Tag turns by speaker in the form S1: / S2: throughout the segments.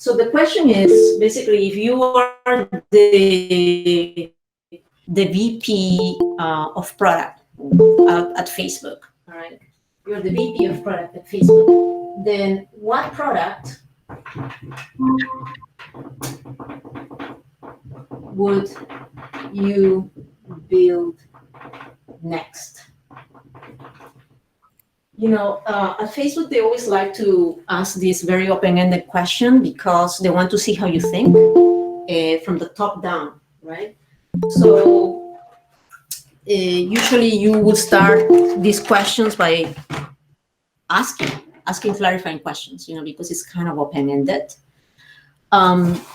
S1: So the question is basically, if you are the VP of product at Facebook, all right? You're the VP of product at Facebook. Then what product would you build next? At Facebook, they always like to ask this very open-ended question because they want to see how you think from the top down, right? So usually you would start these questions by asking clarifying questions, because it's kind of open-ended.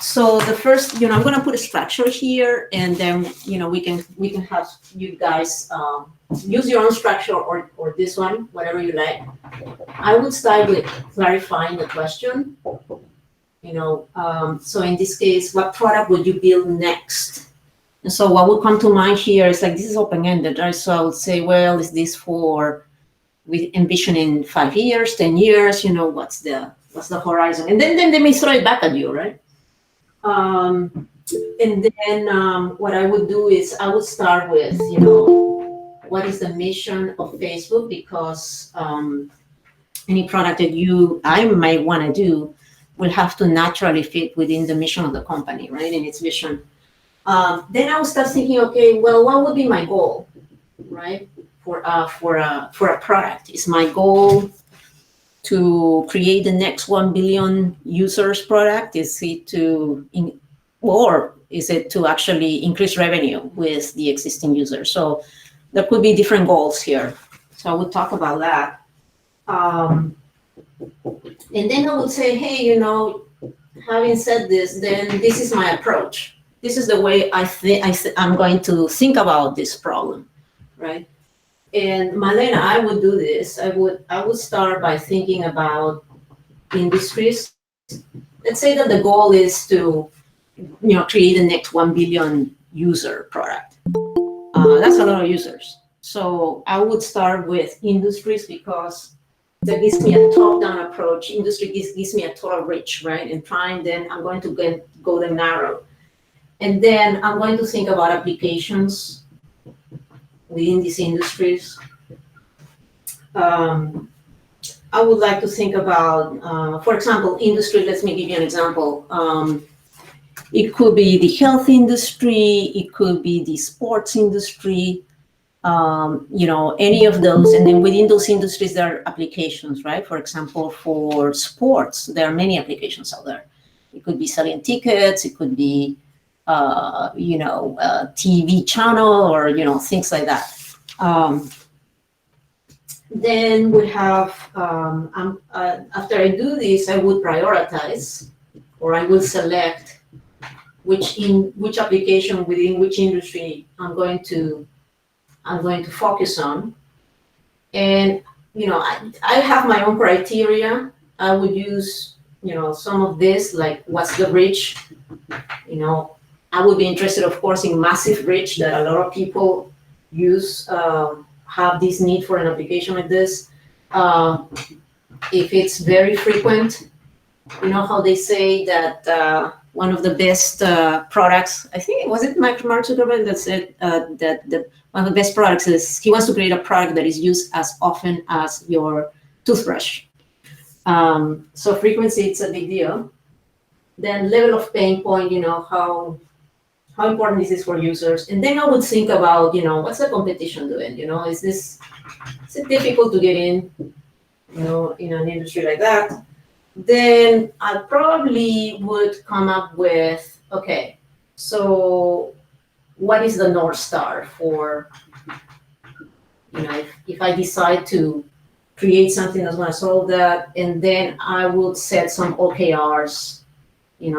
S1: So the first, I'm going to put a structure here, and then we can have you guys use your own structure or this one, whatever you like. I would start with clarifying the question. So in this case, what product would you build next? And so what would come to mind here is like, this is open-ended, right? So I would say, well, is this for with ambition in 5 years, 10 years? What's the horizon? And then they may throw it back at you, right? And then what I would do is I would start with, what is the mission of Facebook? Because any product that I might want to do will have to naturally fit within the mission of the company, right? And its vision. Then I would start thinking, okay, well, what would be my goal, right? For a product? Is my goal to create the next 1 billion users product? Is it or is it to actually increase revenue with the existing users? So there could be different goals here. So I would talk about that. And then I would say, hey, having said this, then this is my approach. This is the way I'm going to think about this problem, right? And Malena, I would do this. I would start by thinking about industries. Let's say that the goal is to, create the next 1 billion user product. That's a lot of users. So I would start with industries because that gives me a top-down approach. Industry gives me a total reach, right? And then I'm going to go the narrow. And then I'm going to think about applications within these industries. I would like to think about, for example, industry. Let me give you an example. It could be the health industry. It could be the sports industry. Any of those. And then within those industries, there are applications, right? For example, for sports, there are many applications out there. It could be selling tickets. It could be a TV channel or, things like that. Then we have, after I do this, I would prioritize, or I will select which application within which industry I'm going to focus on. And, I have my own criteria. I would use, some of this, like what's the reach, I would be interested, of course, in massive reach that a lot of people use, have this need for an application like this. If it's very frequent, how they say that one of the best products, I think, was it Mark Zuckerberg that said that one of the best products is he wants to create a product that is used as often as your toothbrush. So frequency, it's a big deal. Then level of pain point, how important is this for users? And then I would think about, what's the competition doing? Is it difficult to get in, in an industry like that? Then I probably would come up with, okay, so what is the North Star for, if I decide to create something that's going to solve that? And then I would set some OKRs,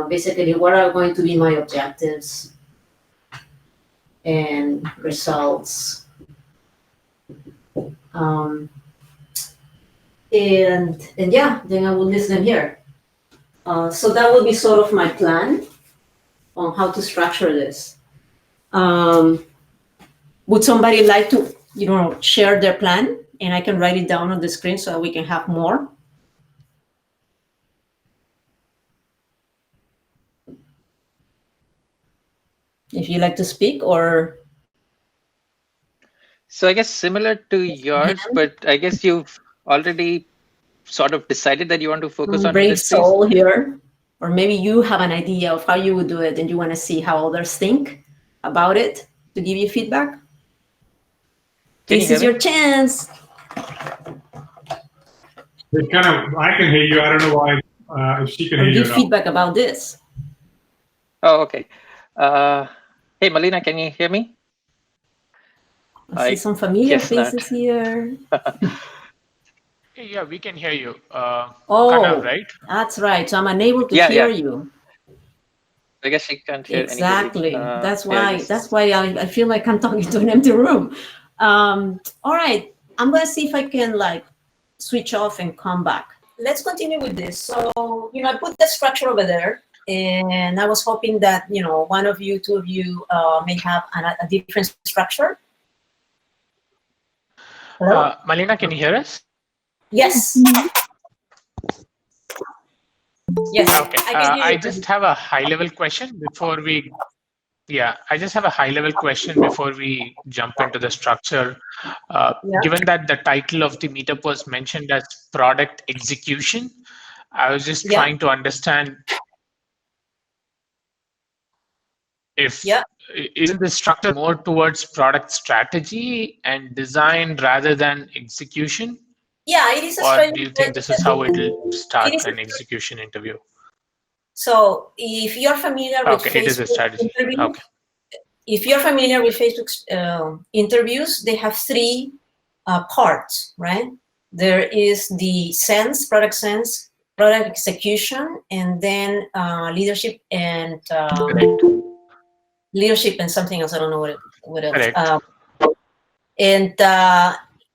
S1: basically what are going to be my objectives and results. And yeah, then I will list them here. So that would be sort of my plan on how to structure this. Would somebody like to, share their plan, and I can write it down on the screen so we can have more? If you like to speak, or
S2: So I guess similar to yours, but I guess you've already sort of decided that you want to focus on
S1: brave
S2: industries.
S1: soul here, or maybe you have an idea of how you would do it and you want to see how others think about it to give you feedback.
S2: Can you
S1: This
S2: hear
S1: is
S2: me?
S1: your chance.
S3: I can hear you. I don't know why, if she can
S1: Or
S3: hear you
S1: give
S3: or not.
S1: feedback about this.
S2: Oh, okay. Hey, Melina, can you hear me?
S1: I see some familiar
S2: Guess not.
S1: faces here.
S4: Hey, yeah, we can hear you. Kanav,
S1: Oh,
S4: right?
S1: that's right. So I'm unable to
S2: Yeah,
S1: hear
S2: yeah.
S1: you.
S2: I guess she can't hear anybody.
S1: Exactly. That's
S2: Here,
S1: why. That's
S2: just
S1: why I feel like I'm talking to an empty room. All right. I'm gonna see if I can like switch off and come back. Let's continue with this. So I put the structure over there, and I was hoping that one of you, two of you, may have a different structure. Hello?
S4: Malina, can you hear us?
S1: Yes. Yes.
S4: Okay.
S1: I can hear
S4: I
S1: you.
S4: just have a high-level question before we. Yeah, I just have a high-level question before we jump into the structure.
S1: Yeah.
S4: Given that the title of the meetup was mentioned as product execution, I was just
S1: Yeah.
S4: trying to understand if
S1: Yeah.
S4: isn't the structure more towards product strategy and design rather than execution?
S1: Yeah. It is a
S4: Or
S1: strategy.
S4: do you think this is how it'll
S1: It
S4: start
S1: is.
S4: an execution interview?
S1: So if you're familiar with
S4: Okay, it is a
S1: Facebook
S4: strategy.
S1: interviews,
S4: Okay.
S1: interviews, they have three parts, right? There is the sense, product execution, and then leadership and
S4: Correct.
S1: something else. I don't know what else.
S4: Correct.
S1: And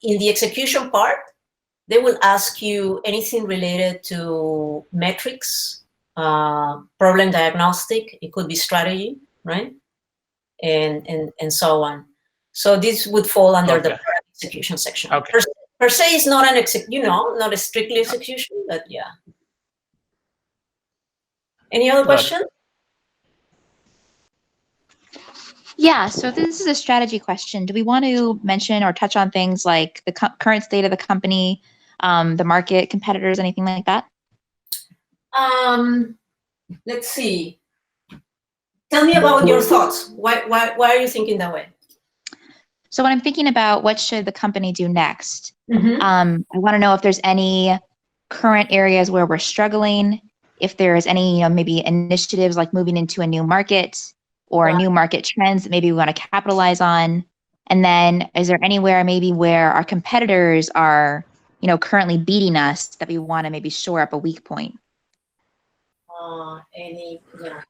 S1: in the execution part, they will ask you anything related to metrics, problem diagnostic. It could be strategy, right? And so on. So this would fall under the
S4: Okay.
S1: product execution section.
S4: Okay.
S1: Per se, it's not an not a strictly execution, but yeah. Any other
S4: Got it.
S1: question?
S5: Yeah, so this is a strategy question. Do we want to mention or touch on things like the current state of the company, the market, competitors, anything like that?
S1: Let's see. Tell me about your thoughts. Why are you thinking that way?
S5: So when I'm thinking about what should the company do next,
S1: Mm-hmm.
S5: I want to know if there's any current areas where we're struggling, if there's any maybe initiatives like moving into a new market or new market trends that maybe we want to capitalize on. And then is there anywhere maybe where our competitors are currently beating us that we want to maybe shore up a weak point?
S1: Any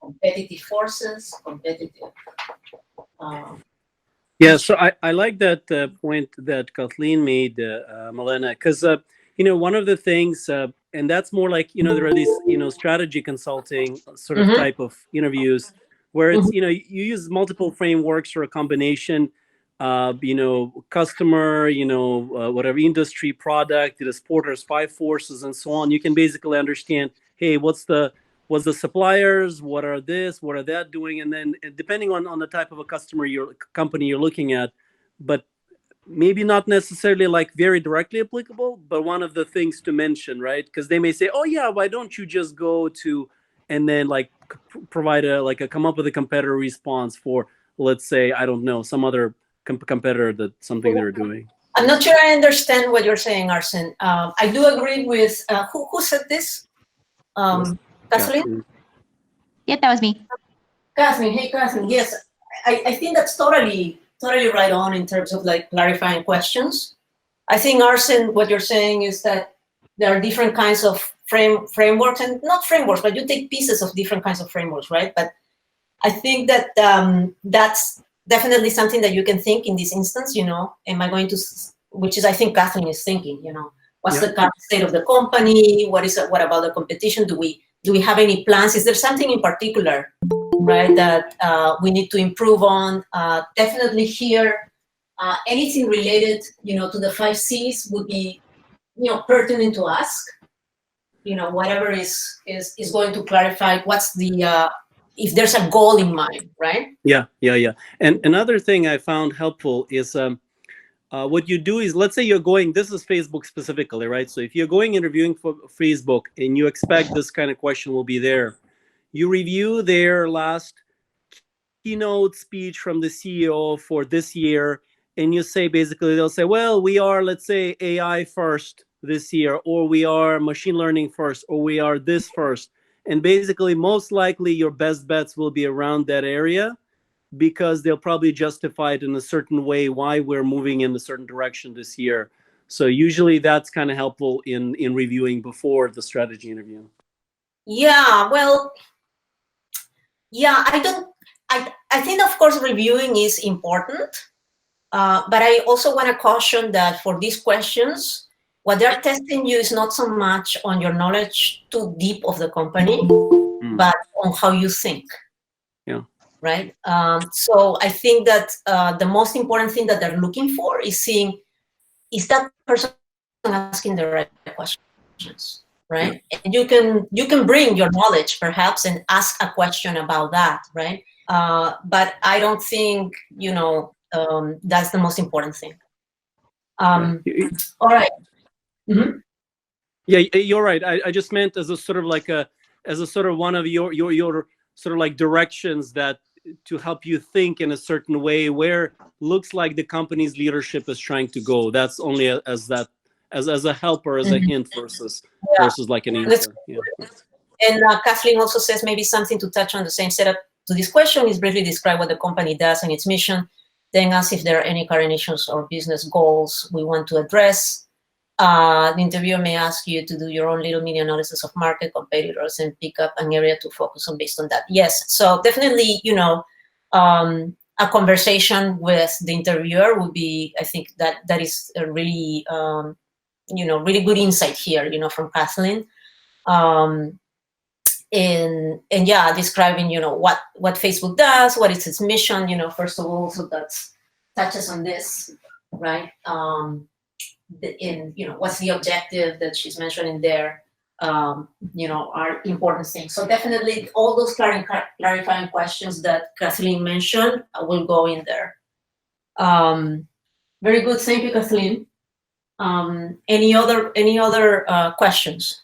S1: competitive forces,
S6: Yeah, so I like that point that Kathleen made, Milena, because one of the things, and that's more like there are these strategy consulting sort of type of interviews where it's you use multiple frameworks or a combination, customer, whatever industry, product, the supporters, five forces, and so on. You can basically understand, hey, what's the suppliers, what are this, what are that doing, and then depending on the type of a company you're looking at, but maybe not necessarily like very directly applicable, but one of the things to mention, right? Because they may say, oh yeah, why don't you just go to, and then like provide come up with a competitor response for, let's say, I don't know, some other competitor that something they're doing.
S1: I'm not sure I understand what you're saying, Arsen. I do agree with who said this. Kathleen?
S5: Yeah, that was me.
S1: Kathleen, hey Kathleen, yes, I think that's totally right on in terms of like clarifying questions. I think Arsen, what you're saying is that there are different kinds of frameworks, and not frameworks, but you take pieces of different kinds of frameworks, right? But I think that that's definitely something that you can think in this instance, am I going to, which is I think Kathleen is thinking, what's the current state of the company? What about the competition? Do we have any plans? Is there something in particular, right, that we need to improve on? Definitely here, anything related, to the 5 C's would be, pertinent to ask. Whatever is going to clarify what's the if there's a goal in mind, right?
S6: Yeah. And another thing I found helpful is what you do is, let's say you're going, this is Facebook specifically, right? So if you're going interviewing for Facebook and you expect this kind of question will be there, you review their last keynote speech from the CEO for this year, and you say, basically, they'll say, well, we are, let's say, AI first this year, or we are machine learning first, or we are this first. And basically, most likely, your best bets will be around that area, because they'll probably justify it in a certain way why we're moving in a certain direction this year. So usually that's kind of helpful in reviewing before the strategy interview.
S1: Yeah, well, yeah, I think, of course, reviewing is important, but I also want to caution that for these questions, what they're testing you is not so much on your knowledge too deep of the company, but on how you think.
S6: Yeah.
S1: Right. So I think that the most important thing that they're looking for is seeing, is that person asking the right questions, right?
S6: Yeah.
S1: And you can bring your knowledge perhaps and ask a question about that, right? But I don't think, that's the most important thing. All right. Mm-hmm.
S6: Yeah, you're right. I just meant as a sort of like one of your sort of like directions that to help you think in a certain way where looks like the company's leadership is trying to go. That's only as a helper, as a hint versus like an answer. Yeah.
S1: And Kathleen also says maybe something to touch on the same setup to this question is briefly describe what the company does and its mission, then ask if there are any current issues or business goals we want to address. The interviewer may ask you to do your own little mini analysis of market competitors and pick up an area to focus on based on that. Yes, so definitely, a conversation with the interviewer would be, I think that is a really, really good insight here, from Kathleen. And yeah, describing, what Facebook does, what is its mission, first of all, so that touches on this, right? What's the objective that she's mentioning there, are important things. So definitely all those clarifying questions that Kathleen mentioned will go in there. Very good, thank you, Kathleen. Any other questions?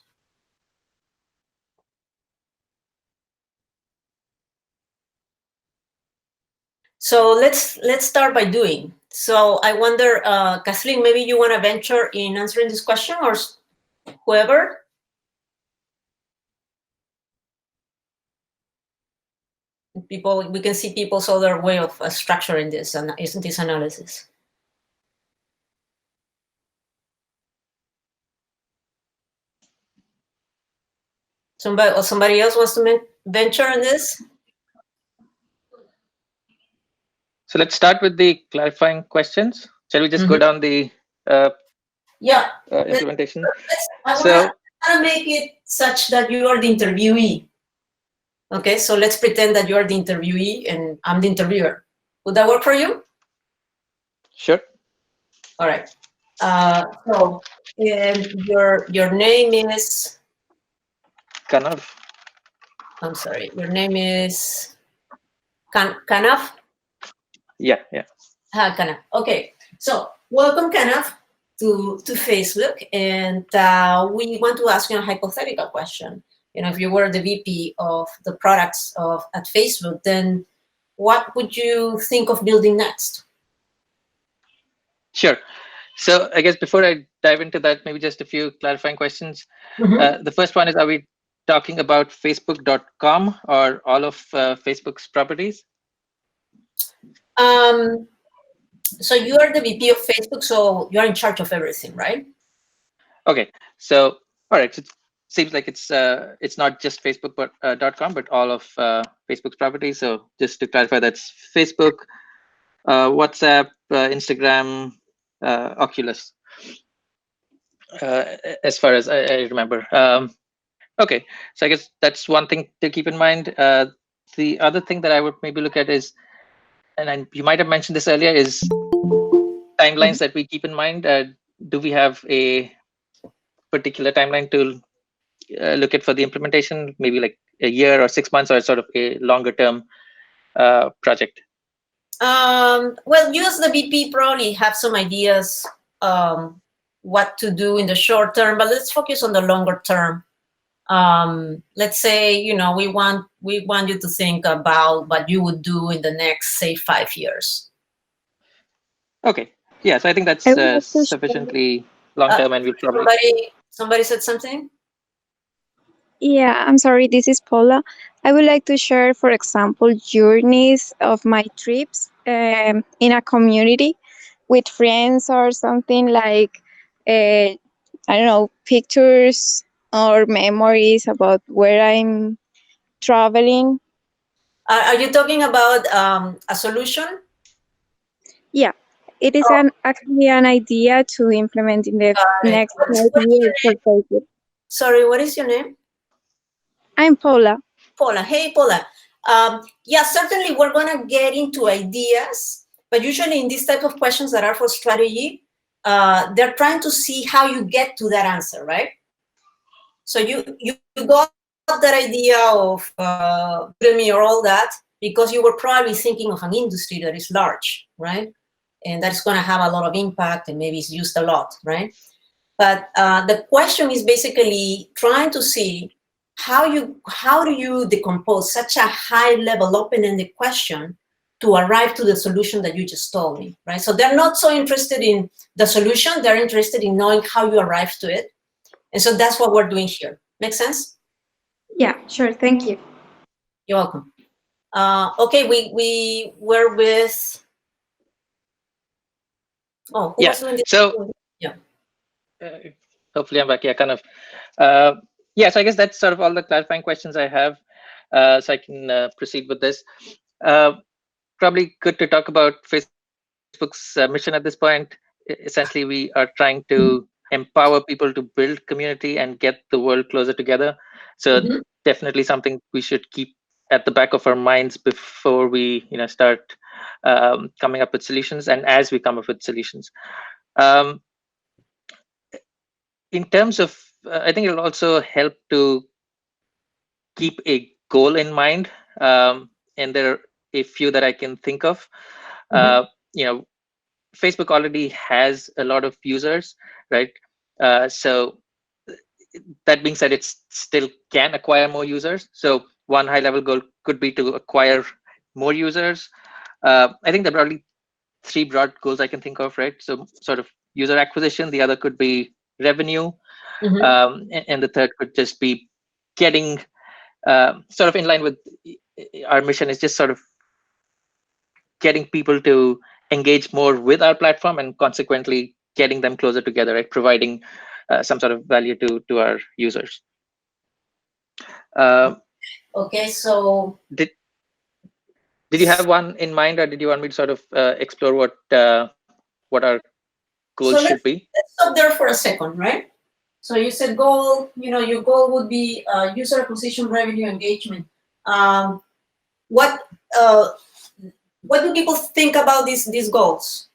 S1: So let's start by doing. So I wonder, Kathleen, maybe you want to venture in answering this question, or whoever? We can see people's other way of structuring this analysis. Somebody else wants to venture in this?
S2: So let's start with the clarifying questions. Shall we just go down the implementation?
S1: I want to make it such that you are the interviewee. Okay, so let's pretend that you are the interviewee and I'm the interviewer. Would that work for you?
S2: Sure.
S1: All right. So your name is?
S2: Kanav.
S1: I'm sorry. Your name is Kanav?
S2: Yeah.
S1: Kanav. Okay. So welcome, Kanav, to Facebook, and we want to ask you a hypothetical question. If you were the VP of the products at Facebook, then what would you think of building next?
S2: Sure. So I guess before I dive into that, maybe just a few clarifying questions. The first one is, are we talking about Facebook.com or all of Facebook's properties?
S1: So you are the VP of Facebook, so you're in charge of everything, right?
S2: Okay. So, all right. So it seems like it's not just Facebook.com, but all of Facebook's properties. So just to clarify, that's Facebook, WhatsApp, Instagram, Oculus, as far as I remember. Okay, so I guess that's one thing to keep in mind. The other thing that I would maybe look at is, and you might have mentioned this earlier, is timelines that we keep in mind. Do we have a particular timeline to look at for the implementation? Maybe like a year or 6 months, or sort of a longer term project?
S1: Well, you as the VP probably have some ideas what to do in the short term, but let's focus on the longer term. Let's say, we want you to think about what you would do in the next, say, 5 years.
S2: Okay. Yeah. So I think that's
S7: I would like to
S2: sufficiently long term, and we'll probably.
S1: Somebody said something?
S7: Yeah, I'm sorry, this is Paula. I would like to share, for example, journeys of my trips in a community with friends or something like, I don't know, pictures or memories about where I'm traveling.
S1: Are you talking about a solution?
S7: Yeah, it is actually an idea to implement in the next 5 years for Facebook.
S1: Sorry, what is your name?
S7: I'm Paula.
S1: Paula. Hey, Paula. Yeah, certainly we're going to get into ideas, but usually in these type of questions that are for strategy, they're trying to see how you get to that answer, right? So you got that idea of Udemy or all that because you were probably thinking of an industry that is large, right? And that's going to have a lot of impact and maybe it's used a lot, right? But the question is basically trying to see how do you decompose such a high-level, open-ended question to arrive to the solution that you just told me, right? So they're not so interested in the solution; they're interested in knowing how you arrive to it, and so that's what we're doing here. Make sense?
S7: Yeah, sure. Thank you.
S1: You're welcome. Okay, we were with. Oh, who was doing this?
S2: So.
S1: Yeah.
S2: Hopefully I'm back. Yeah, kind of. Yeah, so I guess that's sort of all the clarifying questions I have. So I can proceed with this. Probably good to talk about Facebook's mission at this point. Essentially, we are trying to empower people to build community and get the world closer together. So definitely something we should keep at the back of our minds before we start coming up with solutions, and as we come up with solutions. In terms of, I think it'll also help to keep a goal in mind, and there are a few that I can think of. Facebook already has a lot of users, right? So that being said, it still can acquire more users. So one high-level goal could be to acquire more users. I think there are probably 3 broad goals I can think of, right? So sort of user acquisition. The other could be revenue. And the third could just be getting sort of in line with our mission, is just sort of getting people to engage more with our platform and consequently getting them closer together, right? Providing some sort of value to our users.
S1: Okay, so
S2: did you have one in mind, or did you want me to sort of explore what our goals should be?
S1: Let's stop there for a second, right? So you said goal, your goal would be user acquisition, revenue, engagement. What do people think about these goals?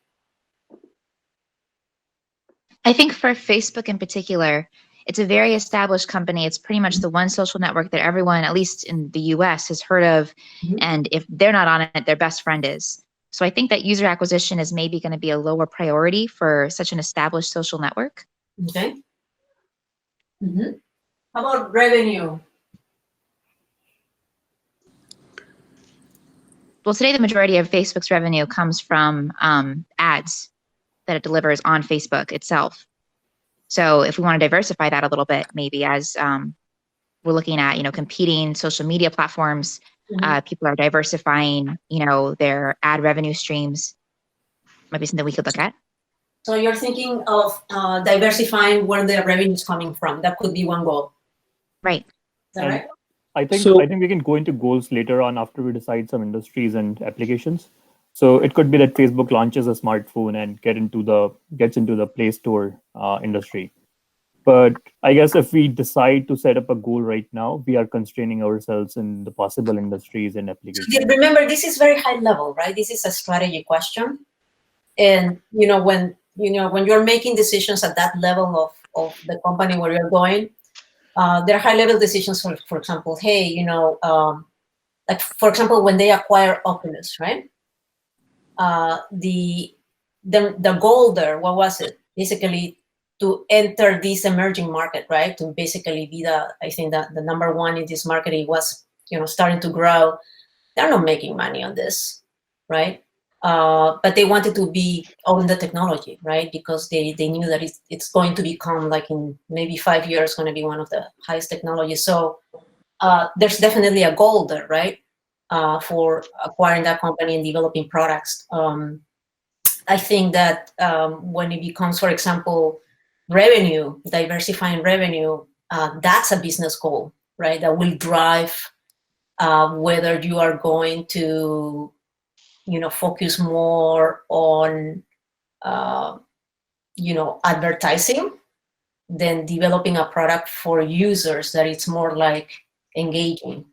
S5: I think for Facebook in particular, it's a very established company. It's pretty much the one social network that everyone, at least in the US, has heard of. And if they're not on it, their best friend is. So I think that user acquisition is maybe going to be a lower priority for such an established social network.
S1: Okay. How about revenue?
S5: Well, today the majority of Facebook's revenue comes from ads that it delivers on Facebook itself. So if we want to diversify that a little bit, maybe as we're looking at, competing social media platforms, people are diversifying, their ad revenue streams. Might be something we could look at.
S1: So you're thinking of diversifying where the revenue is coming from. That could be one goal.
S5: Right.
S1: Is that right?
S8: I think we can go into goals later on after we decide some industries and applications. So it could be that Facebook launches a smartphone and gets into the Play Store industry. But I guess if we decide to set up a goal right now, we are constraining ourselves in the possible industries and applications.
S1: Remember, this is very high level, right? This is a strategy question. And when you're making decisions at that level of the company where you're going, there are high-level decisions. For example, hey, you know, like for example, when they acquire Oculus, right? The goal there, what was it? Basically, to enter this emerging market, right? To basically be I think that the number one in this market, it was, you know, starting to grow. They're not making money on this, right? But they wanted to own the technology, right? Because they knew that it's going to become, like in maybe 5 years, going to be one of the highest technologies. So there's definitely a goal there, right? For acquiring that company and developing products. I think that when it becomes, for example, revenue, diversifying revenue, that's a business goal, right? That will drive whether you are going to, you know, focus more on, you know, advertising than developing a product for users that it's more like engaging,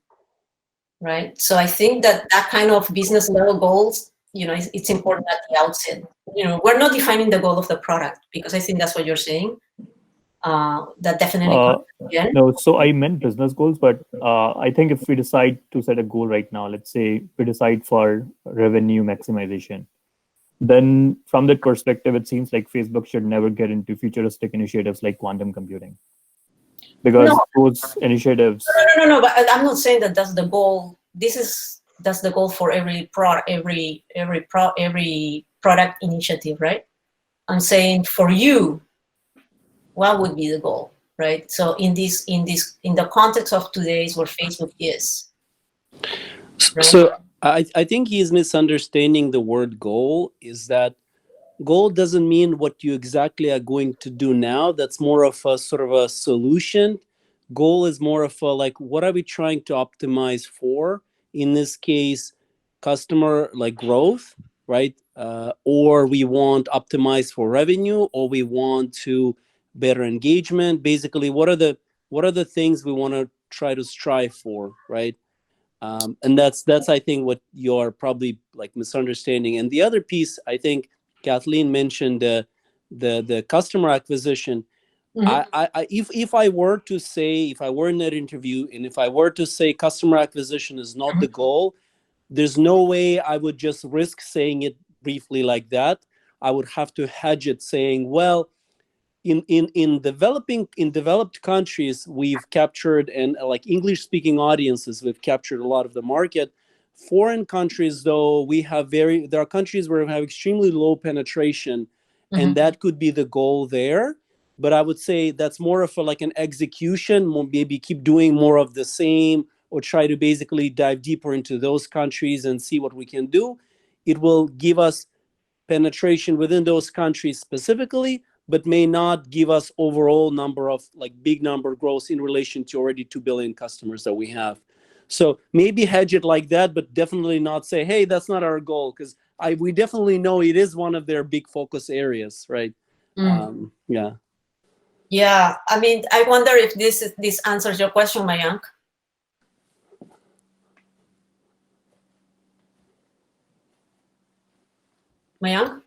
S1: right? So I think that kind of business level goals, you know, it's important at the outset. You know, we're not defining the goal of the product, because I think that's what you're saying. That definitely comes again.
S8: No, so I meant business goals, but I think if we decide to set a goal right now, let's say we decide for revenue maximization, then from that perspective, it seems like Facebook should never get into futuristic initiatives like quantum computing, because those initiatives.
S1: No. But I'm not saying that that's the goal. That's the goal for every product initiative, right? I'm saying for you, what would be the goal, right? So in the context of today's where Facebook is. Right?
S6: So I think he's misunderstanding the word goal. Is that goal doesn't mean what you exactly are going to do now. That's more of a sort of a solution. Goal is more of a, like, what are we trying to optimize for? In this case, customer like growth, right? Or we want optimize for revenue, or we want to better engagement. Basically, what are the things we want to try to strive for, right? And that's I think what you're probably like misunderstanding. And the other piece, I think Kathleen mentioned the customer acquisition.
S1: Mm-hmm.
S6: If I were to say, if I were in that interview, and if I were to say customer acquisition is not the goal, there's no way I would just risk saying it briefly like that. I would have to hedge it, saying, well, in developed countries, we've captured, and like English speaking audiences, we've captured a lot of the market. Foreign countries, though, there are countries where we have extremely low penetration, and that could be the goal there. But I would say that's more of like an execution, maybe keep doing more of the same, or try to basically dive deeper into those countries and see what we can do. It will give us penetration within those countries specifically, but may not give us overall number of like big number growth in relation to already 2 billion customers that we have. So maybe hedge it like that, but definitely not say, hey, that's not our goal, because we definitely know it is one of their big focus areas, right? Yeah.
S1: Yeah, I mean, I wonder if this answers your question, Mayank. Mayank?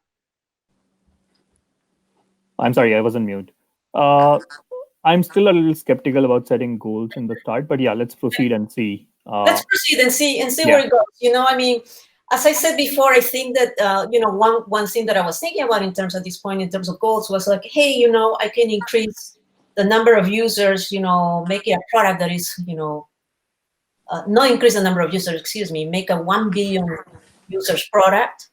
S8: I'm sorry, I was on mute. I'm still a little skeptical about setting goals in the start, but yeah, let's proceed and see.
S1: Let's proceed and see
S8: Yeah.
S1: where it goes. You know, I mean, as I said before, I think that you know, one thing that I was thinking about in terms of this point, in terms of goals, was like, hey, you know, I can increase the number of users. You know, make it a product that is, you know, not increase the number of users. Excuse me, make a 1 billion users product,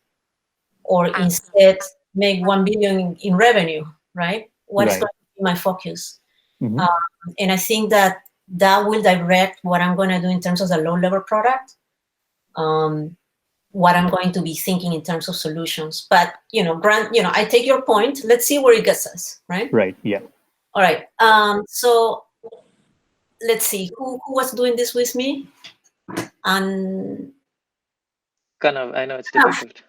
S1: or instead make 1 billion in revenue. Right? What is
S8: Right.
S1: going to be my focus?
S8: Mhm.
S1: And I think that will direct what I'm going to do in terms of the low-level product, what I'm going to be thinking in terms of solutions. But, you know, Grant, you know, I take your point. Let's see where it gets us, right?
S8: Right. Yeah.
S1: All right. So let's see. Who was doing this with me? And
S2: Kanav, I know it's difficult.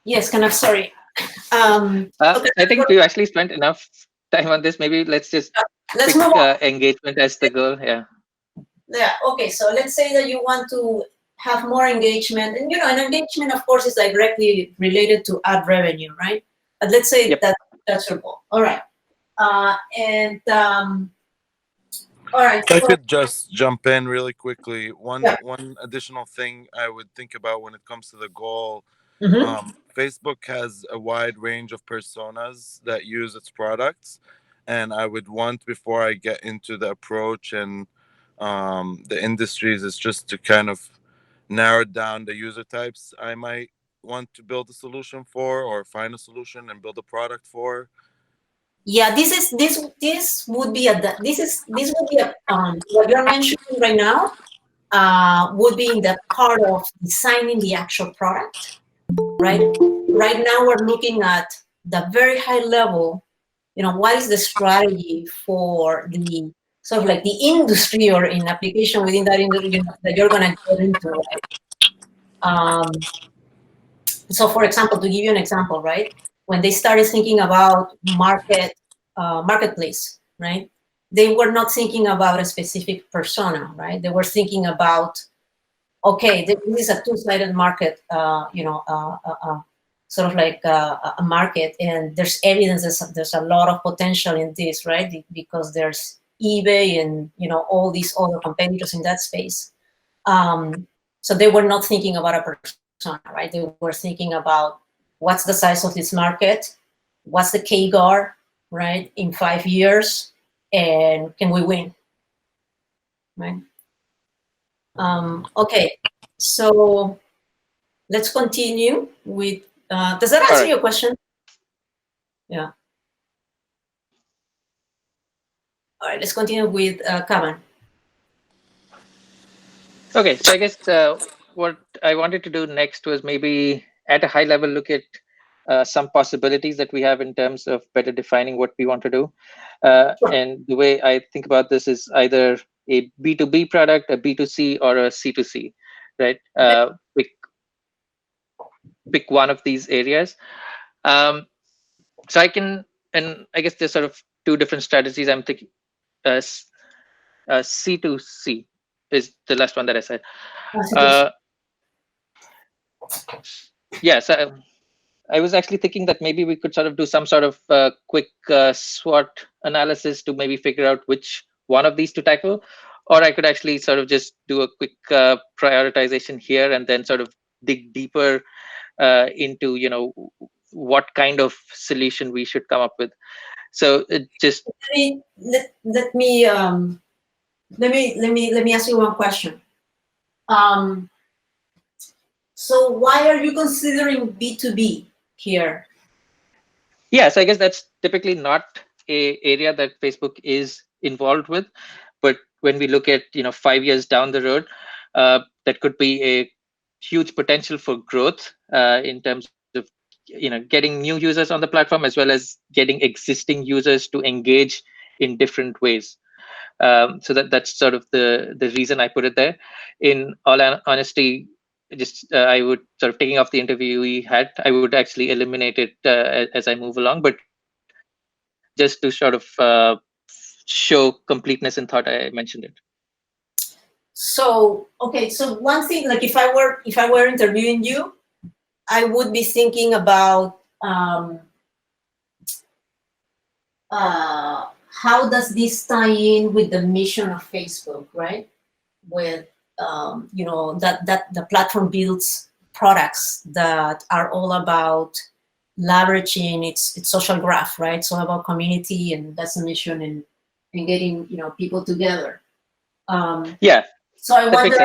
S1: yes, Kanav, sorry. Okay.
S2: I think we've actually spent enough time on this. Maybe let's just
S1: Let's
S2: pick
S1: move on.
S2: engagement as the goal. Yeah.
S1: Yeah. Okay. So let's say that you want to have more engagement, and you know, an engagement, of course, is directly related to ad revenue, right? But let's say
S2: Yep.
S1: that's your goal. All right. And All right.
S9: If I
S1: So,
S9: could just jump in really quickly.
S1: Yeah.
S9: One additional thing I would think about when it comes to the goal.
S1: mhm.
S9: Facebook has a wide range of personas that use its products, and I would want, before I get into the approach and the industries, is just to kind of narrow down the user types I might want to build a solution for, or find a solution and build a product for.
S1: Yeah, this would be what you're mentioning right now would be in the part of designing the actual product, right? Right now we're looking at the very high level. What is the strategy for the sort of like the industry or in application within that industry that you're gonna get into, right? So for example, to give you an example, right? When they started thinking about marketplace, right? They were not thinking about a specific persona, right? They were thinking about, okay, this is a two-sided market, sort of like a market, and there's evidence there's a lot of potential in this, right? Because there's eBay and all these other competitors in that space. So they were not thinking about a persona, right? They were thinking about what's the size of this market, what's the CAGR, right, in 5 years, and can we win, right? Okay, so let's continue with. Does that answer your question? Yeah. All right, let's continue with Kavan.
S2: Okay, so I guess what I wanted to do next was maybe at a high level look at some possibilities that we have in terms of better defining what we want to do. And the way I think about this is either a B2B product, a B2C, or a C2C, right? Pick one of these areas. So I can, and I guess there's sort of two different strategies I'm thinking. C2C is the last one that I said. Yeah, so I was actually thinking that maybe we could sort of do some sort of quick SWOT analysis to maybe figure out which one of these to tackle, or I could actually sort of just do a quick prioritization here and then sort of dig deeper into what kind of solution we should come up with. So it just
S1: let me ask you one question. So why are you considering B2B here?
S2: Yeah, so I guess that's typically not a area that Facebook is involved with, but when we look at 5 years down the road, that could be a huge potential for growth in terms of getting new users on the platform, as well as getting existing users to engage in different ways. So that's sort of the reason I put it there. In all honesty, just I would sort of, taking off the interview we had, I would actually eliminate it as I move along, but just to sort of show completeness in thought, I mentioned it.
S1: So okay, so one thing, like if I were interviewing you, I would be thinking about how does this tie in with the mission of Facebook, right? With that the platform builds products that are all about leveraging its social graph, right? So about community, and that's the mission, and getting people together.
S2: Yeah.
S1: So I wonder.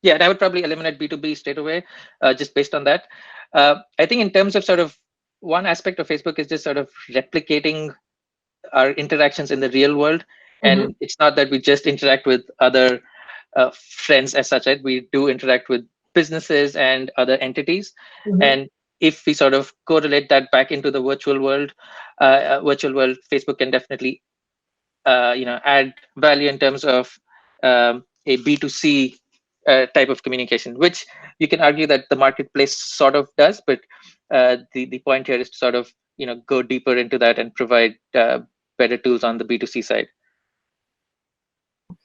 S2: Yeah, and I would probably eliminate B2B straight away, just based on that. I think in terms of sort of one aspect of Facebook is just sort of replicating our interactions in the real world. And it's not that we just interact with other friends as such, right? We do interact with businesses and other entities. And if we sort of correlate that back into the virtual world, Facebook can definitely add value in terms of a B2C type of communication, which you can argue that the marketplace sort of does, but the point here is to sort of go deeper into that and provide better tools on the B2C side.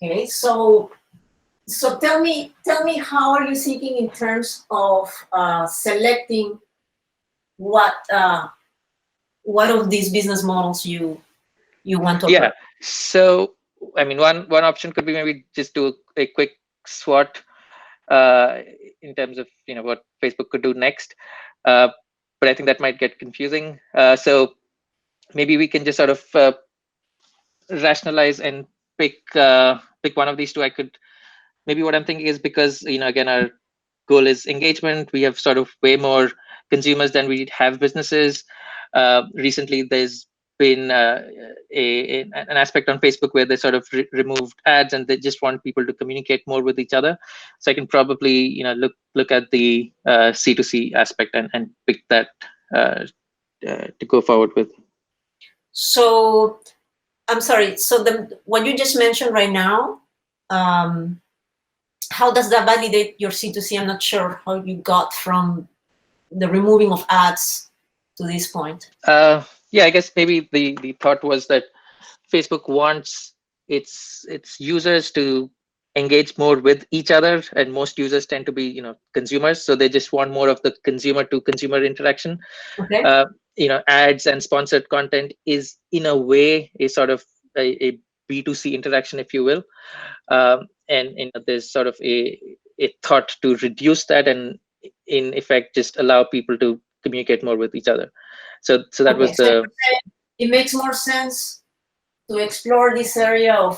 S1: Okay, so tell me how are you thinking in terms of selecting what of these business models you want to operate?
S2: So, I mean, one option could be maybe just do a quick SWOT in terms of what Facebook could do next. But I think that might get confusing. So maybe we can just sort of rationalize and pick one of these two. Maybe what I'm thinking is, because again, our goal is engagement. We have sort of way more consumers than we have businesses. Recently, there's been an aspect on Facebook where they sort of removed ads, and they just want people to communicate more with each other. So I can probably look at the C2C aspect and pick that to go forward with.
S1: So I'm sorry. So what you just mentioned right now, how does that validate your C2C? I'm not sure how you got from the removing of ads to this point.
S2: Yeah, I guess maybe the thought was that Facebook wants its users to engage more with each other, and most users tend to be consumers, so they just want more of the consumer to consumer interaction.
S1: Okay.
S2: Ads and sponsored content is in a way a sort of a B2C interaction, if you will. And there's sort of a thought to reduce that and in effect just allow people to communicate more with each other. So that was the.
S1: It makes more sense to explore this area of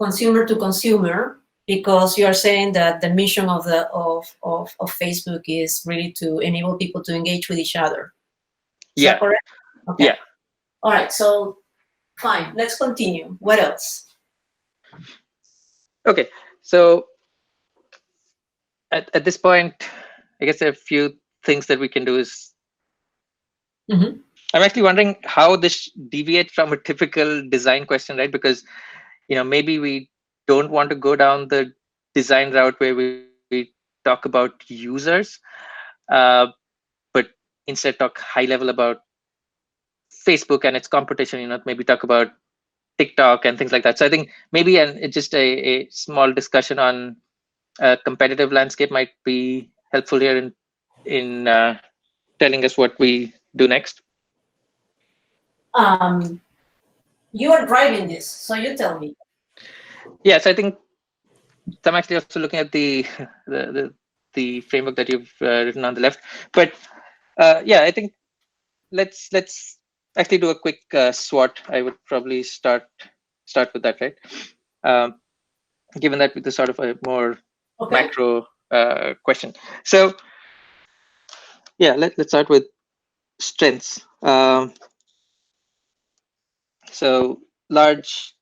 S1: consumer to consumer, because you are saying that the mission of Facebook is really to enable people to engage with each other. Is that correct? Okay.
S2: Yeah.
S1: All right. So fine. Let's continue. What else?
S2: Okay. So at this point, I guess there are a few things that we can do. Is I'm actually wondering how this deviates from a typical design question, right? Because maybe we don't want to go down the design route where we talk about users, but instead talk high level about Facebook and its competition. Maybe talk about TikTok and things like that. So I think maybe just a small discussion on competitive landscape might be helpful here in telling us what we do next.
S1: You are driving this, so you tell me.
S2: Yes, I think I'm actually also looking at the framework that you've written on the left. But yeah, I think let's actually do a quick SWOT. I would probably start with that, right? Given that with the sort of a more macro question. So yeah, let's start with strengths. So large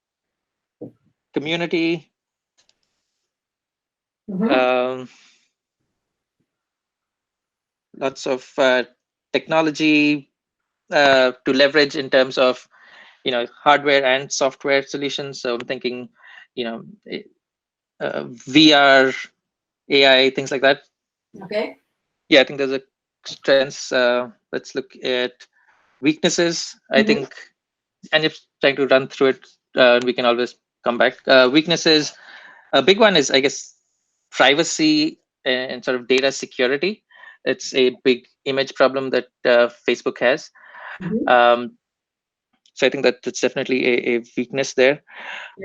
S2: community. Lots of technology to leverage in terms of hardware and software solutions. So I'm thinking VR, AI, things like that.
S1: Okay.
S2: Yeah, I think there's a strengths. Let's look at weaknesses. I think, and if trying to run through it, we can always come back. Weaknesses. A big one is, I guess, privacy and sort of data security. It's a big image problem that Facebook has. So I think that's definitely a weakness there.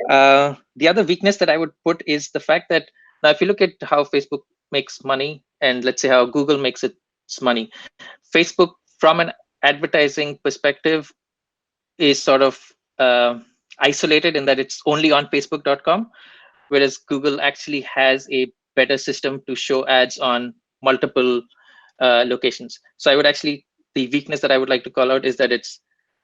S2: The other weakness that I would put is the fact that now, if you look at how Facebook makes money, and let's say how Google makes its money, Facebook, from an advertising perspective, is sort of isolated in that it's only on Facebook.com, whereas Google actually has a better system to show ads on multiple locations. So I would actually, the weakness that I would like to call out is that it's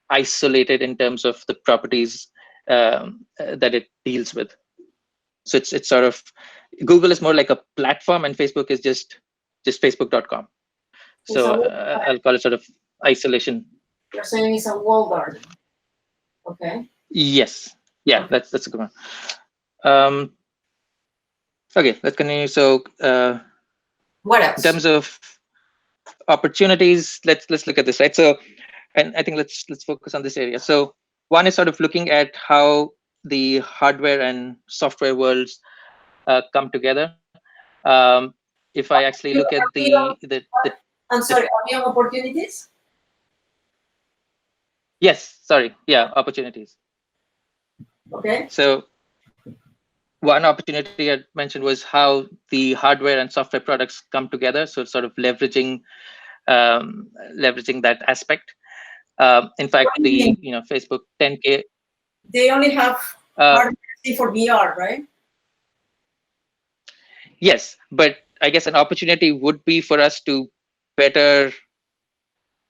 S2: isolated in terms of the properties that it deals with. So it's sort of, Google is more like a platform and Facebook is just Facebook.com. So I'll call it sort of isolation.
S1: You're saying it's a walled garden. Okay.
S2: Yes. Yeah, that's a good one. Okay, let's continue. So
S1: what else?
S2: In terms of opportunities, let's look at this, right? So, and I think let's focus on this area. So one is sort of looking at how the hardware and software worlds come together. If I actually look at
S1: I'm sorry, are we on opportunities?
S2: Yes, sorry, yeah, opportunities.
S1: Okay.
S2: So one opportunity I mentioned was how the hardware and software products come together. So sort of leveraging that aspect. In fact,
S1: What do you
S2: the
S1: mean?
S2: Facebook 10K.
S1: They only have hardware for VR, right?
S2: Yes, but I guess an opportunity would be for us to better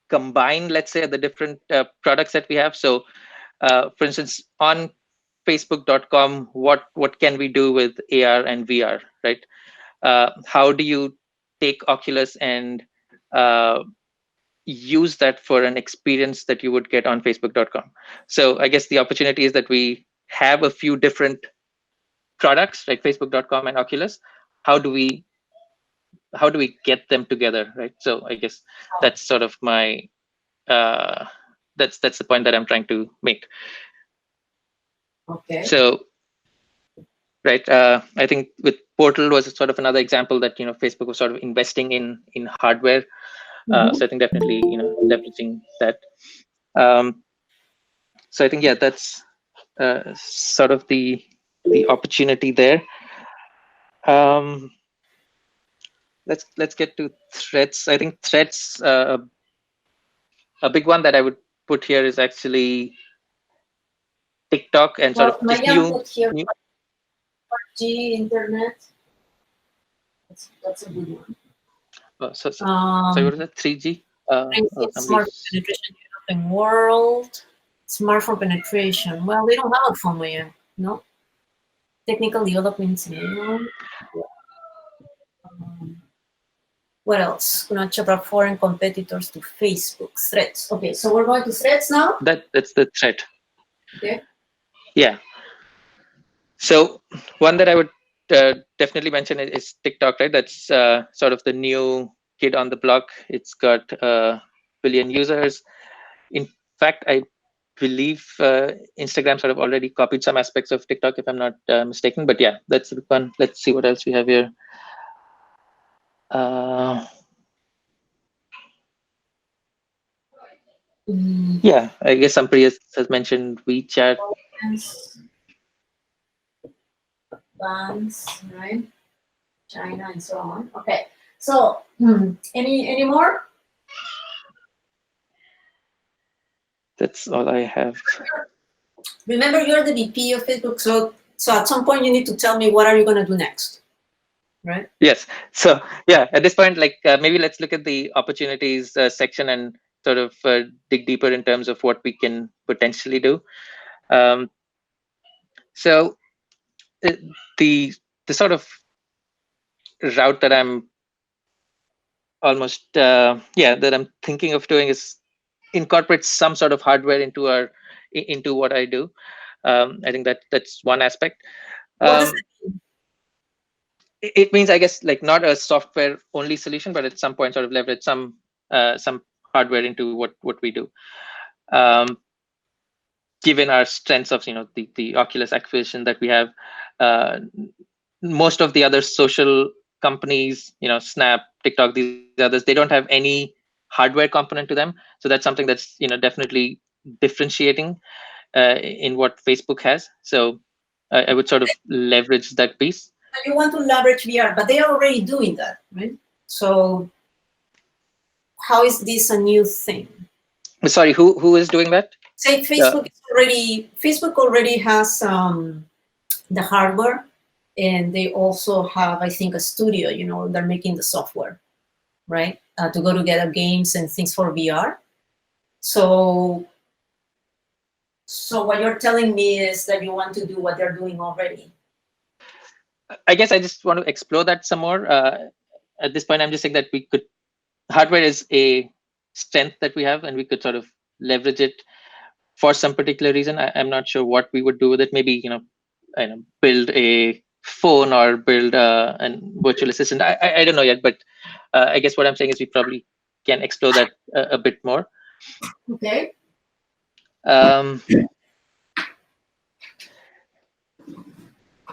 S2: combine, let's say, the different products that we have. So, for instance, on Facebook.com, what can we do with AR and VR, right? How do you take Oculus and use that for an experience that you would get on Facebook.com? So I guess the opportunity is that we have a few different products like Facebook.com and Oculus. How do we get them together, right? So I guess that's sort of my that's the point that I'm trying to make.
S1: Okay.
S2: So right, I think with Portal was sort of another example that Facebook was sort of investing in hardware. So I think definitely leveraging that. So I think that's sort of the opportunity there. Let's get to threats. I think threats, a big one that I would put here is actually TikTok and sort of just
S1: Mayan
S2: new.
S1: put here 5G internet. That's a good one.
S2: So what is that? 3G.
S1: Smart penetration developing world. Smartphone penetration. Well, they don't have a phone yet. No. Technical developments. What else? Gonna chapter foreign competitors to Facebook. Threats. Okay, so we're going to threats now.
S2: That's the threat.
S1: Okay.
S2: Yeah. So one that I would definitely mention is TikTok, right? That's sort of the new kid on the block. It's got 1 billion users. In fact, I believe Instagram sort of already copied some aspects of TikTok, if I'm not mistaken. But yeah, that's the one. Let's see what else we have here. Yeah, I guess Sampriya has mentioned WeChat.
S1: Bands, right? China and so on. Okay. So any more?
S2: That's all I have.
S1: Remember, you're the VP of Facebook, so at some point you need to tell me what are you going to do next, right?
S2: Yes. So yeah, at this point, like maybe let's look at the opportunities section and sort of dig deeper in terms of what we can potentially do. So the sort of route that I'm almost that I'm thinking of doing is incorporate some sort of hardware into what I do. I think that's one aspect.
S1: What does that mean?
S2: It means, I guess, like not a software only solution, but at some point sort of leverage some hardware into what we do. Given our strengths of the Oculus acquisition that we have, most of the other social companies, Snap, TikTok, these others, they don't have any hardware component to them. So that's something that's definitely differentiating in what Facebook has. So I would sort of leverage that piece.
S1: You want to leverage VR, but they are already doing that, right? So how is this a new thing?
S2: Sorry, who is doing that?
S1: Say Facebook already has the hardware, and they also have, I think, a studio. They're making the software, right, to go together games and things for VR. So what you're telling me is that you want to do what they're doing already.
S2: I guess I just want to explore that some more. At this point, I'm just saying that hardware is a strength that we have, and we could sort of leverage it for some particular reason. I'm not sure what we would do with it. Maybe build a phone or build a virtual assistant. I don't know yet, but I guess what I'm saying is we probably can explore that a bit more.
S1: Okay.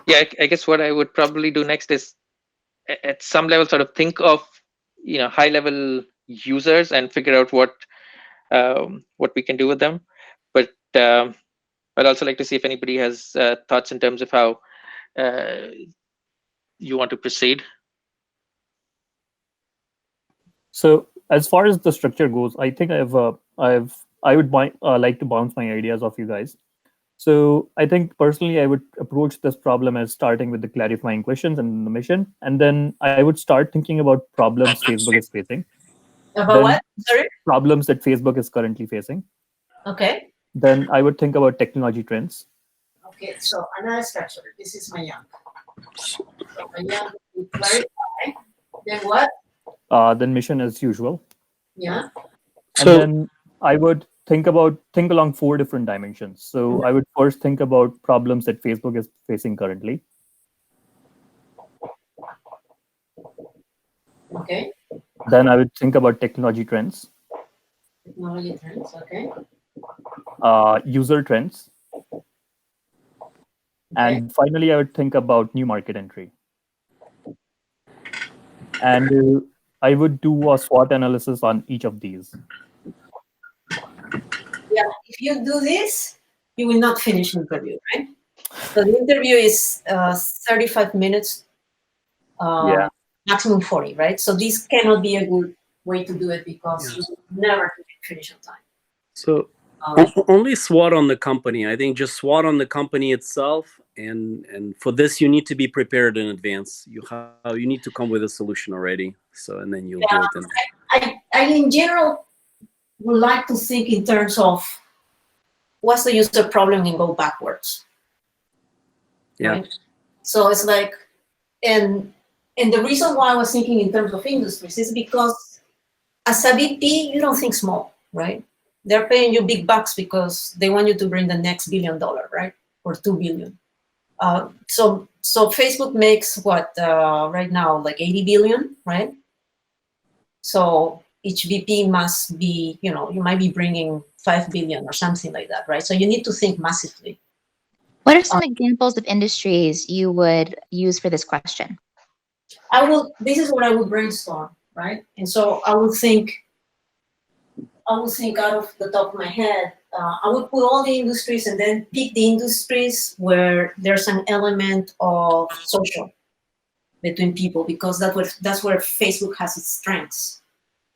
S2: Yeah, I guess what I would probably do next is at some level sort of think of high level users and figure out what we can do with them. But I'd also like to see if anybody has thoughts in terms of how you want to proceed.
S8: So as far as the structure goes, I think I would like to bounce my ideas off you guys. So I think personally, I would approach this problem as starting with the clarifying questions and the mission, and then I would start thinking about problems Facebook is facing.
S1: About what? Sorry.
S8: Problems that Facebook is currently facing.
S1: Okay.
S8: Then I would think about technology trends.
S1: Okay. So another structure. This is my young. So my young would clarify. Then what?
S8: Then mission as usual.
S1: Yeah.
S8: And then I would think along 4 different dimensions. So I would first think about problems that Facebook is facing currently.
S1: Okay.
S8: Then I would think about technology trends.
S1: Technology trends. Okay.
S8: User trends. And finally, I would think about new market entry. And I would do a SWOT analysis on each of these.
S1: Yeah, if you do this, you will not finish the interview, right? So the interview is 35 minutes, maximum 40, right? So this cannot be a good way to do it because you will never finish on time.
S6: So only SWOT on the company. I think just SWOT on the company itself. And for this, you need to be prepared in advance. You need to come with a solution already. So, and then you'll do it.
S1: I in general would like to think in terms of what's the user problem and go backwards.
S6: Yeah.
S1: Right? So it's like, and the reason why I was thinking in terms of industries is because as a VP, you don't think small, right? They're paying you big bucks because they want you to bring the next $1 billion, right? Or $2 billion. So Facebook makes what right now, like 80 billion, right? So each VP must be, you might be bringing 5 billion or something like that, right? So you need to think massively.
S5: What are some examples of industries you would use for this question?
S1: This is what I would brainstorm, right? And so I would think out of the top of my head. I would put all the industries and then pick the industries where there's an element of social between people, because that's where Facebook has its strengths,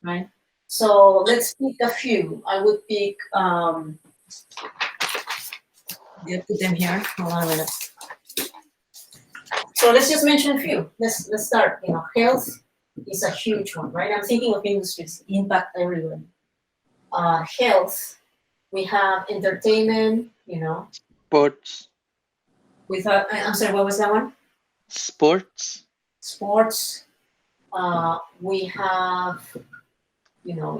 S1: right? So let's pick a few. I would pick, put them here. Hold on a minute. So let's just mention a few. Let's start. Health is a huge one, right? I'm thinking of industries, impact everywhere. Health, we have entertainment,
S2: Sports.
S1: We have, I'm sorry, what was that one?
S2: Sports.
S1: We have,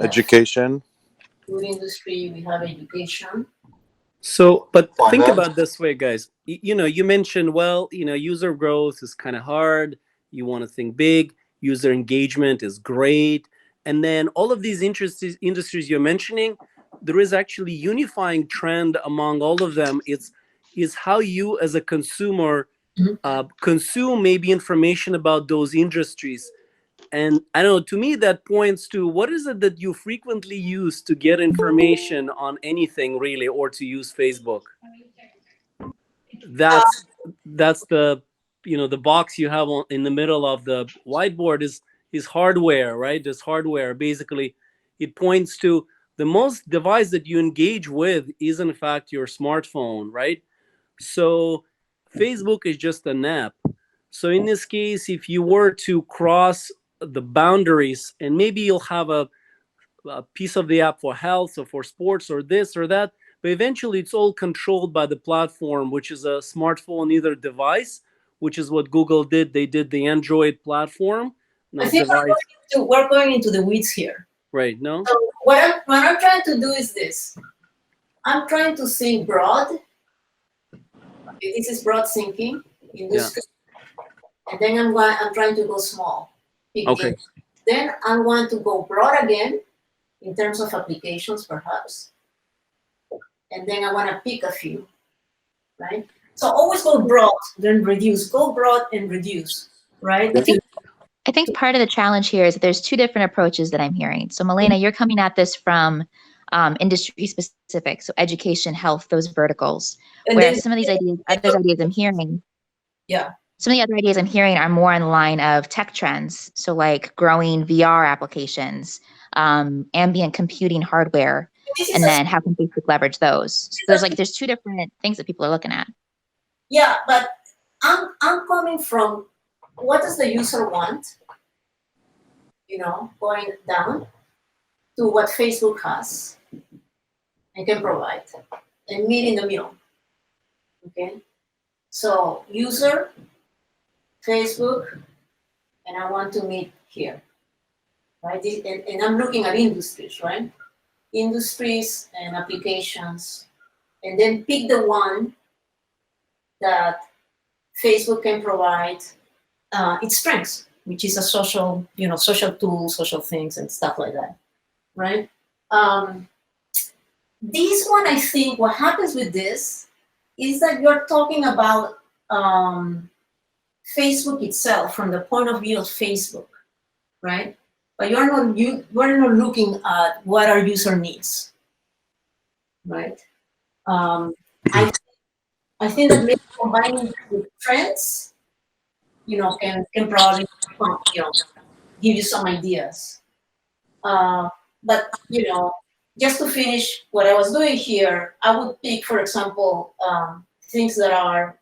S9: education.
S1: Food industry, we have education.
S6: So, but think about this way, guys. You mentioned, user growth is kind of hard. You want to think big. User engagement is great. And then all of these industries you're mentioning, there is actually unifying trend among all of them. Is how you as a consumer consume maybe information about those industries. And I don't know, to me, that points to what is it that you frequently use to get information on anything really, or to use Facebook? That's the, the box you have in the middle of the whiteboard is hardware, right? This hardware, basically, it points to the most device that you engage with is in fact your smartphone, right? So Facebook is just an app. So in this case, if you were to cross the boundaries, and maybe you'll have a piece of the app for health or for sports or this or that, but eventually it's all controlled by the platform, which is a smartphone either device, which is what Google did. They did the Android platform.
S1: I think we're going into the weeds here.
S6: Right, no?
S1: So what I'm trying to do is this. I'm trying to think broad. Okay, this is broad thinking. Industry. Yeah. And then I'm trying to go small.
S6: Okay.
S1: Then I want to go broad again in terms of applications, perhaps. And then I want to pick a few, right? So always go broad, then reduce. Go broad and reduce, right?
S5: I think part of the challenge here is that there's two different approaches that I'm hearing. So Milena, you're coming at this from industry specific, so education, health, those verticals.
S1: And
S5: Whereas
S1: then-
S5: some of these ideas, other ideas I'm hearing,
S1: Yeah.
S5: some of the other ideas I'm hearing are more in the line of tech trends. So like growing VR applications, ambient computing hardware, and then how can Facebook leverage those? So there's two different things that people are looking at.
S1: Yeah, but I'm coming from what does the user want? Going down to what Facebook has and can provide, and meet in the middle. Okay, so user, Facebook, and I want to meet here, right? And I'm looking at industries, right? Industries and applications, and then pick the one that Facebook can provide its strengths, which is a social tool, social things and stuff like that, right? This one, I think what happens with this is that you're talking about Facebook itself from the point of view of Facebook, right? But we're not looking at what our user needs, right? I think that maybe combining with trends, can probably, give you some ideas. But just to finish what I was doing here, I would pick, for example, things that are,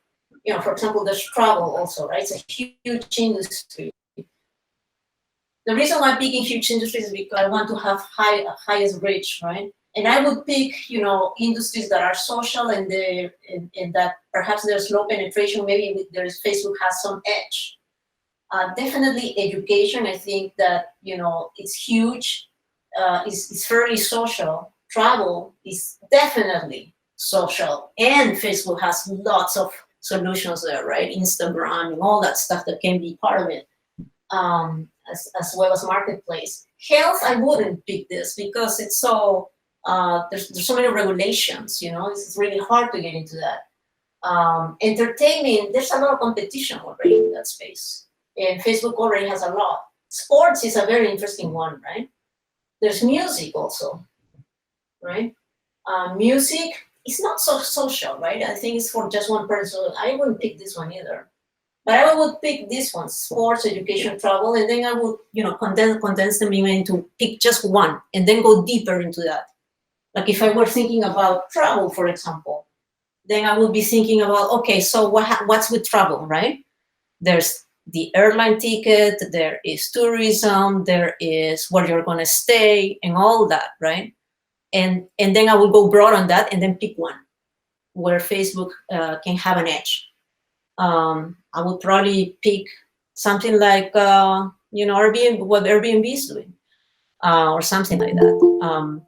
S1: for example, there's travel also, right? It's a huge industry. The reason why I'm picking huge industries is because I want to have highest reach, right? And I would pick, industries that are social and that perhaps there's low penetration. Maybe Facebook has some edge. Definitely education. I think that it's huge. It's fairly social. Travel is definitely social, and Facebook has lots of solutions there, right? Instagram and all that stuff that can be part of it, as well as marketplace. Health, I wouldn't pick this because it's so there's so many regulations. It's really hard to get into that. Entertainment, there's a lot of competition already in that space, and Facebook already has a lot. Sports is a very interesting one, right? There's music also, right? Music is not so social, right? I think it's for just one person. I wouldn't pick this one either. But I would pick this one, sports, education, travel, and then I would, condense them even to pick just one and then go deeper into that. Like if I were thinking about travel, for example, then I would be thinking about, okay, so what's with travel, right? There's the airline ticket, there is tourism, there is where you're going to stay and all that, right? And then I would go broad on that and then pick one where Facebook can have an edge. I would probably pick something like, Airbnb, what Airbnb is doing, or something like that.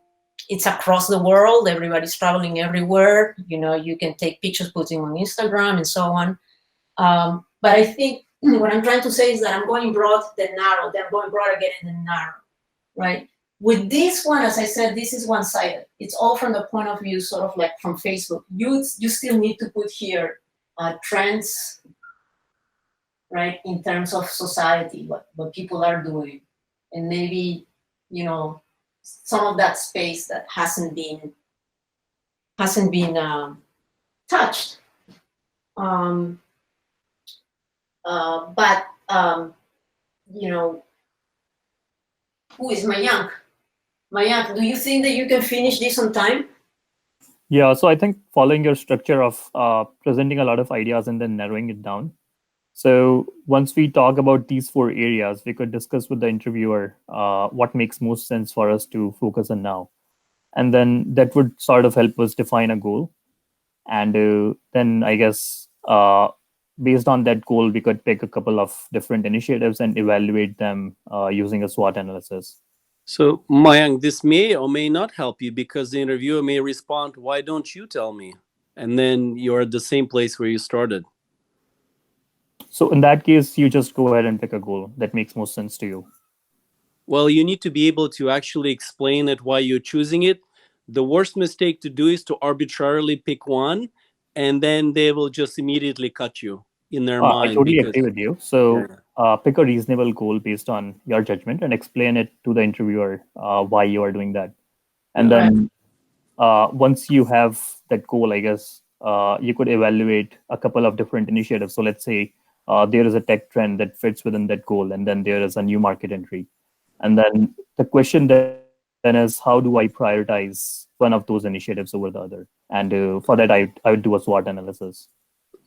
S1: It's across the world. Everybody's traveling everywhere. You can take pictures, put them on Instagram and so on. But I think what I'm trying to say is that I'm going broad, then narrow, then I'm going broad again and then narrow, right? With this one, as I said, this is one-sided. It's all from the point of view, sort of like from Facebook. You still need to put here trends, right, in terms of society, what people are doing, and maybe some of that space that hasn't been touched. But who is Mayank? Mayank, do you think that you can finish this on time?
S8: Yeah, so I think following your structure of presenting a lot of ideas and then narrowing it down. So once we talk about these 4 areas, we could discuss with the interviewer what makes most sense for us to focus on now. And then that would sort of help us define a goal. And then I guess based on that goal, we could pick a couple of different initiatives and evaluate them using a SWOT analysis.
S6: So, Mayank, this may or may not help you because the interviewer may respond, "Why don't you tell me?" And then you're at the same place where you started.
S8: So in that case, you just go ahead and pick a goal that makes most sense to you.
S6: Well, you need to be able to actually explain it why you're choosing it. The worst mistake to do is to arbitrarily pick one, and then they will just immediately cut you in their mind.
S8: I totally agree with you. So pick a reasonable goal based on your judgment and explain it to the interviewer why you are doing that. And then once you have that goal, I guess you could evaluate a couple of different initiatives. So let's say there is a tech trend that fits within that goal, and then there is a new market entry. And then the question then is, how do I prioritize one of those initiatives over the other? And for that, I would do a SWOT analysis.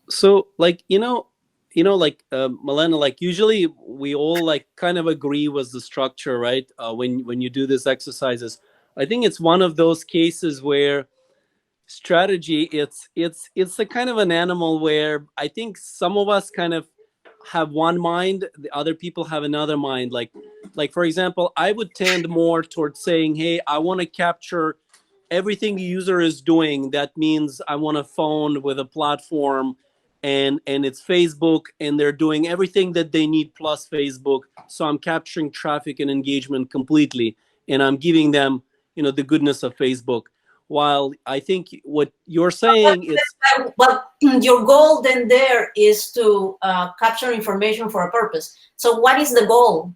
S6: So like, like Milena, like usually we all like kind of agree with the structure, right? When you do these exercises, I think it's one of those cases where strategy, it's a kind of an animal where I think some of us kind of have one mind, the other people have another mind. Like for example, I would tend more towards saying, hey, I want to capture everything the user is doing. That means I want a phone with a platform and it's Facebook, and they're doing everything that they need plus Facebook. So I'm capturing traffic and engagement completely, and I'm giving them, the goodness of Facebook. While I think what you're saying is,
S1: but your goal then there is to capture information for a purpose. So what is the goal?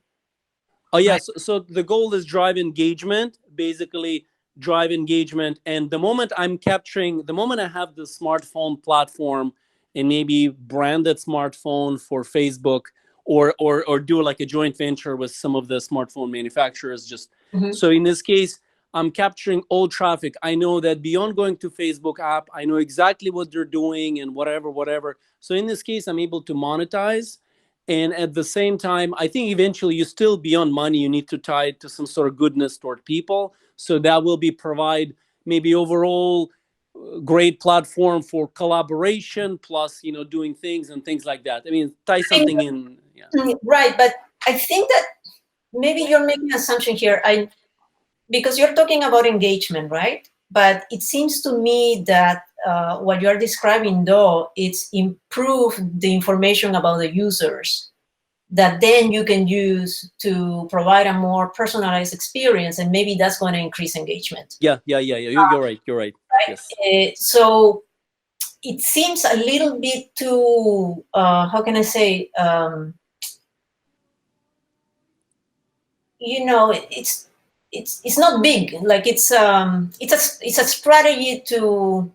S6: oh yeah, so the goal is drive engagement, basically drive engagement. And the moment I have the smartphone platform and maybe branded smartphone for Facebook, or do like a joint venture with some of the smartphone manufacturers, just so in this case, I'm capturing all traffic. I know that beyond going to Facebook app, I know exactly what they're doing and whatever. So in this case, I'm able to monetize. And at the same time, I think eventually you still, beyond money, you need to tie it to some sort of goodness toward people. So that will be provide maybe overall great platform for collaboration, plus, doing things and things like that. I mean, tie something in. Yeah.
S1: Right, but I think that maybe you're making an assumption here. Because you're talking about engagement, right? But it seems to me that what you're describing, though, it's improve the information about the users that then you can use to provide a more personalized experience, and maybe that's going to increase engagement.
S6: Yeah. You're right.
S1: Right?
S6: Yes.
S1: So it seems a little bit too, how can I say, it's not big. Like it's a strategy to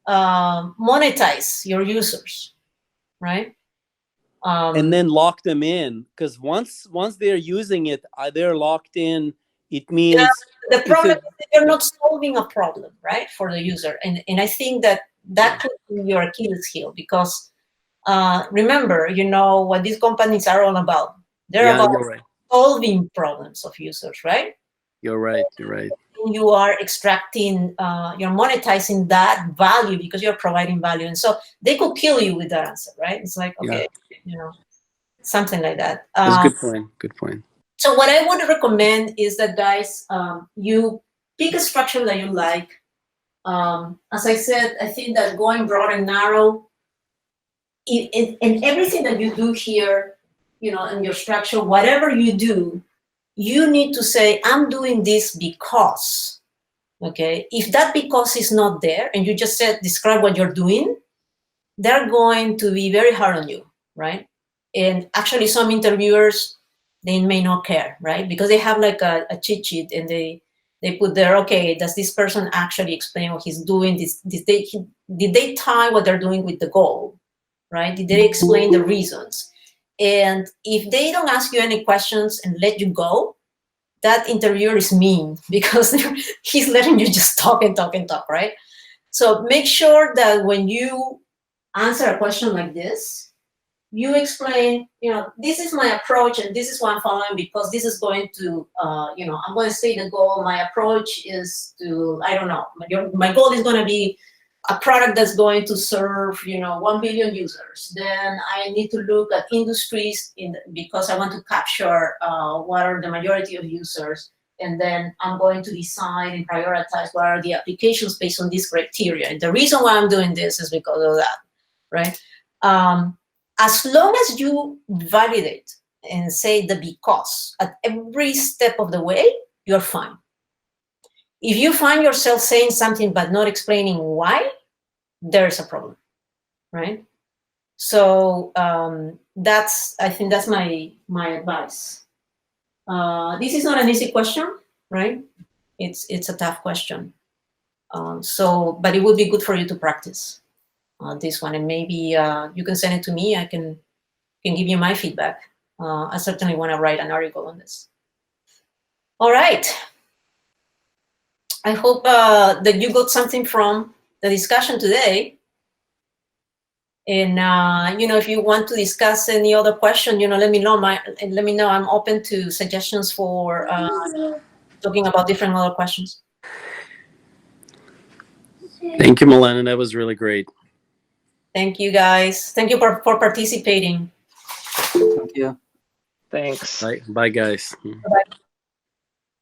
S1: monetize your users, right?
S6: And then lock them in, because once they're using it, they're locked in. It means
S1: the problem is that you're not solving a problem, right, for the user, and I think that could be your Achilles heel, because remember, what these companies are all about. They're about solving problems of users, right?
S6: You're right.
S1: You are extracting, you're monetizing that value because you're providing value, and so they could kill you with that answer, right? It's like, okay, something like that.
S6: That's a good point.
S1: So what I would recommend is that, guys, you pick a structure that you like. As I said, I think that going broad and narrow, and everything that you do here, in your structure, whatever you do, you need to say, I'm doing this because, okay? If that because is not there, and you just describe what you're doing, they're going to be very hard on you, right? And actually some interviewers, they may not care, right? Because they have like a cheat sheet, and they put there, okay, does this person actually explain what he's doing? Did they tie what they're doing with the goal, right? Did they explain the reasons? And if they don't ask you any questions and let you go, that interviewer is mean, because he's letting you just talk and talk and talk, right? So make sure that when you answer a question like this, you explain, this is my approach and this is what I'm following, because this is going to, I'm going to say the goal. My approach is to, I don't know, my goal is going to be a product that's going to serve, 1 billion users. Then I need to look at industries because I want to capture what are the majority of users. And then I'm going to decide and prioritize what are the applications based on this criteria. And the reason why I'm doing this is because of that, right? As long as you validate and say the because at every step of the way, you're fine. If you find yourself saying something but not explaining why, there's a problem, right? So I think that's my advice. This is not an easy question, right? it's a tough question. But it would be good for you to practice this one, and maybe you can send it to me. I can give you my feedback. I certainly want to write an article on this. All right. I hope that you got something from the discussion today. And if you want to discuss any other question, let me know. Let me know. I'm open to suggestions for talking about different other questions.
S6: Thank you, Milena. That was really great.
S1: Thank you, guys. Thank you for participating.
S10: Thank you.
S2: Thanks.
S6: Bye, guys.
S1: Bye.